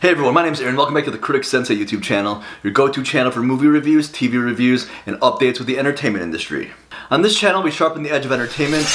Hey everyone, my name is Aaron. Welcome back to the Critic Sensei YouTube channel, your go-to channel for movie reviews, TV reviews, and updates with the entertainment industry. On this channel, we sharpen the edge of entertainment,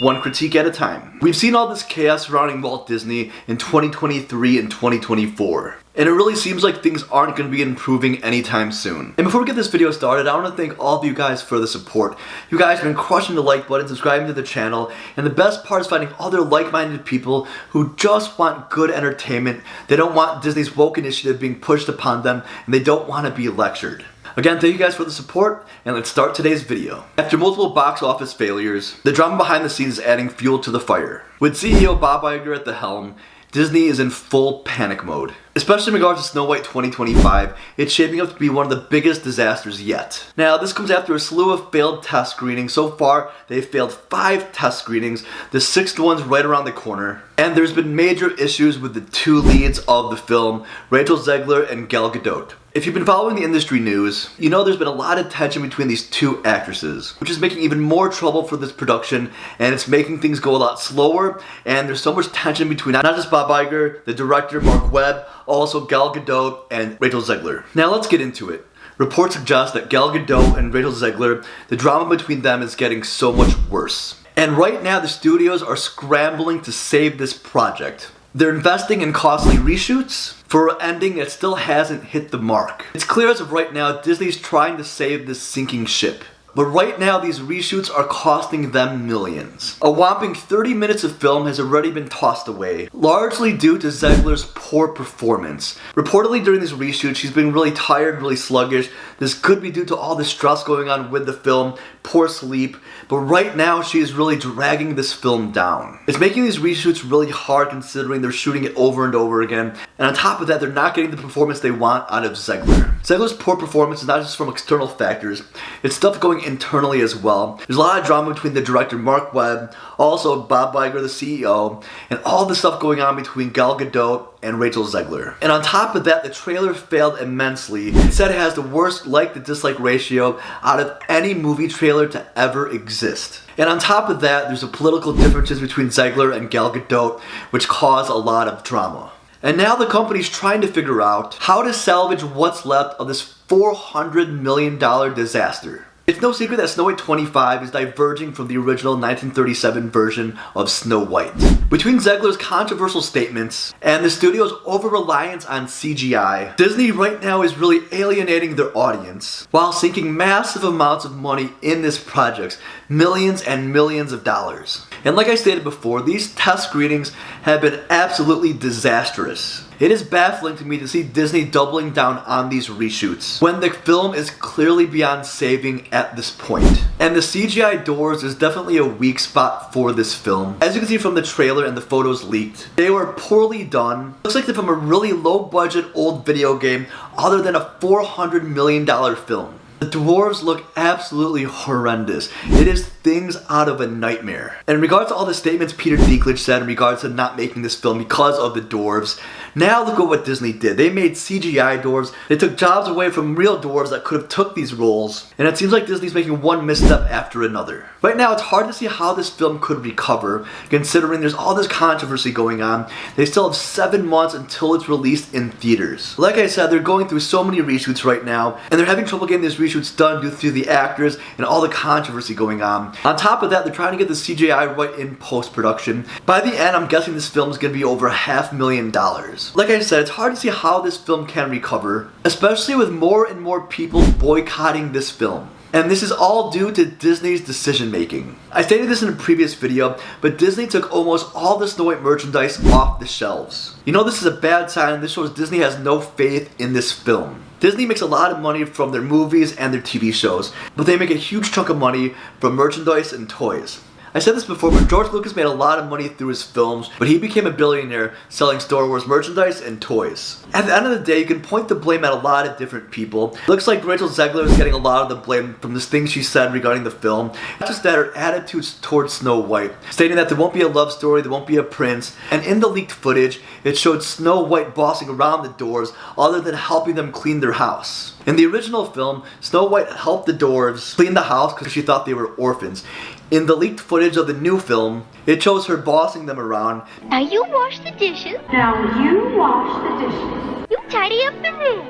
one critique at a time. We've seen all this chaos surrounding Walt Disney in 2023 and 2024. And it really seems like things aren't going to be improving anytime soon. And before we get this video started, I want to thank all of you guys for the support. You guys have been crushing the like button, subscribing to the channel, and the best part is finding other like-minded people who just want good entertainment. They don't want Disney's woke initiative being pushed upon them, and they don't want to be lectured. Again, thank you guys for the support, and let's start today's video. After multiple box office failures, the drama behind the scenes is adding fuel to the fire. With CEO Bob Iger at the helm, Disney is in full panic mode. Especially in regards to Snow White 2025, it's shaping up to be one of the biggest disasters yet. Now, this comes after a slew of failed test screenings. So far, they've failed 5 test screenings, the 6th one's right around the corner. And there's been major issues with the 2 leads of the film, Rachel Zegler and Gadot. If you've been following the industry news, you know there's been a lot of tension between these 2 actresses, which is making even more trouble for this production, and it's making things go a lot slower, and there's so much tension between not just Bob Iger, the director Mark Webb, also Gal Gadot and Rachel Zegler. Now let's get into it. Reports suggest that Gal Gadot and Rachel Zegler, the drama between them is getting so much worse. And right now the studios are scrambling to save this project. They're investing in costly reshoots for an ending that still hasn't hit the mark. It's clear as of right now, Disney's trying to save this sinking ship. But right now, these reshoots are costing them millions. A whopping 30 minutes of film has already been tossed away, largely due to Zegler's poor performance. Reportedly during these reshoots, she's been really tired, really sluggish. This could be due to all the stress going on with the film, poor sleep, but right now she is really dragging this film down. It's making these reshoots really hard considering they're shooting it over and over again, and on top of that, they're not getting the performance they want out of Zegler. Zegler's poor performance is not just from external factors, it's stuff going internally as well. There's a lot of drama between the director Mark Webb, also Bob Iger, the CEO, and all the stuff going on between Gal Gadot and Rachel Zegler. And on top of that, the trailer failed immensely. It said it has the worst like to dislike ratio out of any movie trailer to ever exist. And on top of that, there's the political differences between Zegler and Gal Gadot, which cause a lot of drama. And now the company's trying to figure out how to salvage what's left of this $400 million disaster. It's no secret that Snow White 25 is diverging from the original 1937 version of Snow White. Between Zegler's controversial statements and the studio's over-reliance on CGI, Disney right now is really alienating their audience while sinking massive amounts of money in this project, millions and millions of dollars. And like I stated before, these test screenings have been absolutely disastrous. It is baffling to me to see Disney doubling down on these reshoots when the film is clearly beyond saving at this point. And the CGI Dwarves is definitely a weak spot for this film. As you can see from the trailer and the photos leaked, they were poorly done. Looks like they're from a really low budget old video game other than a $400 million film. The Dwarves look absolutely horrendous. It is things out of a nightmare. And in regards to all the statements Peter Dinklage said in regards to not making this film because of the Dwarves, now look at what Disney did. They made CGI Dwarves. They took jobs away from real Dwarves that could have took these roles. And it seems like Disney's making one misstep after another. Right now, it's hard to see how this film could recover, considering there's all this controversy going on. They still have 7 months until it's released in theaters. Like I said, they're going through so many reshoots right now, and they're having trouble getting these reshoots done due to the actors and all the controversy going on. On top of that, they're trying to get the CGI right in post-production. By the end, I'm guessing this film is going to be over $500,000. Like I said, it's hard to see how this film can recover, especially with more and more people boycotting this film. And this is all due to Disney's decision making. I stated this in a previous video, but Disney took almost all the Snow White merchandise off the shelves. You know this is a bad sign, and this shows Disney has no faith in this film. Disney makes a lot of money from their movies and their TV shows, but they make a huge chunk of money from merchandise and toys. I said this before, but George Lucas made a lot of money through his films, but he became a billionaire selling Star Wars merchandise and toys. At the end of the day, you can point the blame at a lot of different people. It looks like Rachel Zegler is getting a lot of the blame from the things she said regarding the film. Not just that, her attitudes towards Snow White, stating that there won't be a love story, there won't be a prince, and in the leaked footage, it showed Snow White bossing around the Dwarves other than helping them clean their house. In the original film, Snow White helped the Dwarves clean the house because she thought they were orphans. In the leaked footage of the new film, it shows her bossing them around. Now you wash the dishes. Now you wash the dishes. You tidy up the room.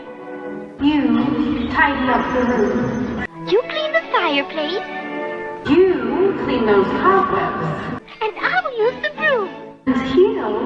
You tidy up the room. You clean the fireplace. You clean those cobwebs. And I'll use the broom. And he'll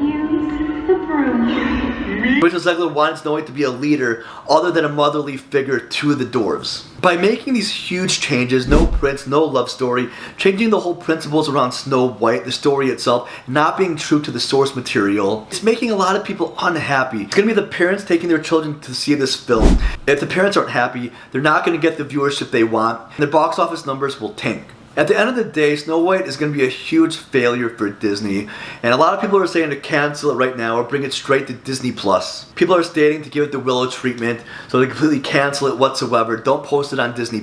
use the broom. Rachel Zegler wanted Snow White to be a leader other than a motherly figure to the Dwarves. By making these huge changes, no prince, no love story, changing the whole principles around Snow White, the story itself, not being true to the source material, it's making a lot of people unhappy. It's going to be the parents taking their children to see this film. If the parents aren't happy, they're not going to get the viewership they want, and their box office numbers will tank. At the end of the day, Snow White is going to be a huge failure for Disney, and a lot of people are saying to cancel it right now or bring it straight to Disney+. People are stating to give it the Willow treatment, so they completely cancel it whatsoever, don't post it on Disney+,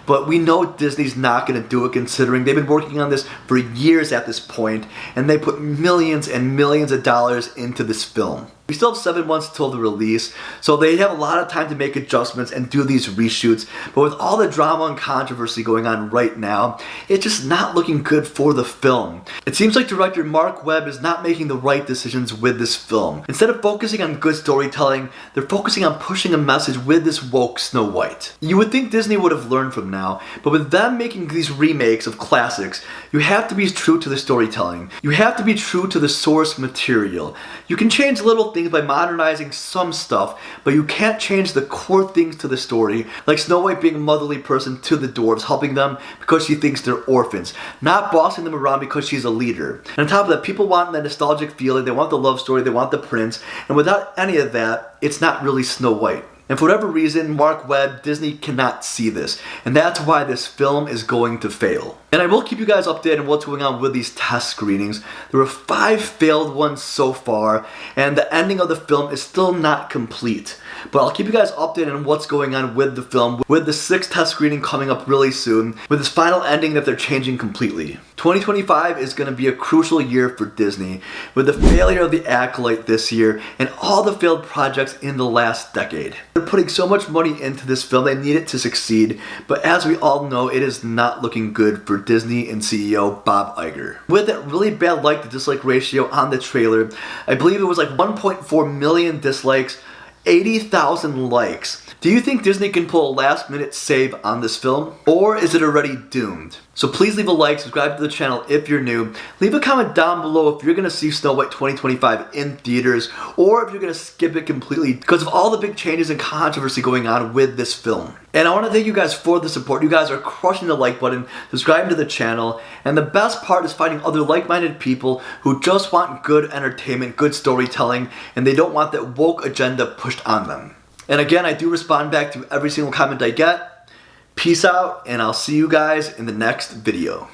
but we know Disney's not going to do it considering they've been working on this for years at this point, and they put millions and millions of dollars into this film. We still have 7 months till the release, so they have a lot of time to make adjustments and do these reshoots, but with all the drama and controversy going on right now, it's just not looking good for the film. It seems like director Mark Webb is not making the right decisions with this film. Instead of focusing on good storytelling, they're focusing on pushing a message with this woke Snow White. You would think Disney would have learned from now, but with them making these remakes of classics, you have to be true to the storytelling. You have to be true to the source material. You can change little things by modernizing some stuff, but you can't change the core things to the story, like Snow White being a motherly person to the dwarves, helping them because she thinks they're orphans, not bossing them around because she's a leader. And on top of that, people want that nostalgic feeling, they want the love story, they want the prince, and without any of that, it's not really Snow White. And for whatever reason, Mark Webb, Disney cannot see this. And that's why this film is going to fail. And I will keep you guys updated on what's going on with these test screenings. There were 5 failed ones so far, and the ending of the film is still not complete. But I'll keep you guys updated on what's going on with the film, with the 6th test screening coming up really soon, with this final ending that they're changing completely. 2025 is going to be a crucial year for Disney, with the failure of The Acolyte this year, and all the failed projects in the last decade. They're putting so much money into this film, they need it to succeed, but as we all know, it is not looking good for Disney and CEO Bob Iger. With that really bad like to dislike ratio on the trailer, I believe it was like 1.4 million dislikes, 80,000 likes. Do you think Disney can pull a last minute save on this film? Or is it already doomed? So please leave a like, subscribe to the channel if you're new. Leave a comment down below if you're going to see Snow White 2025 in theaters, or if you're going to skip it completely because of all the big changes and controversy going on with this film. And I want to thank you guys for the support. You guys are crushing the like button, subscribing to the channel, and the best part is finding other like-minded people who just want good entertainment, good storytelling, and they don't want that woke agenda pushed on them. And again, I do respond back to every single comment I get. Peace out, and I'll see you guys in the next video.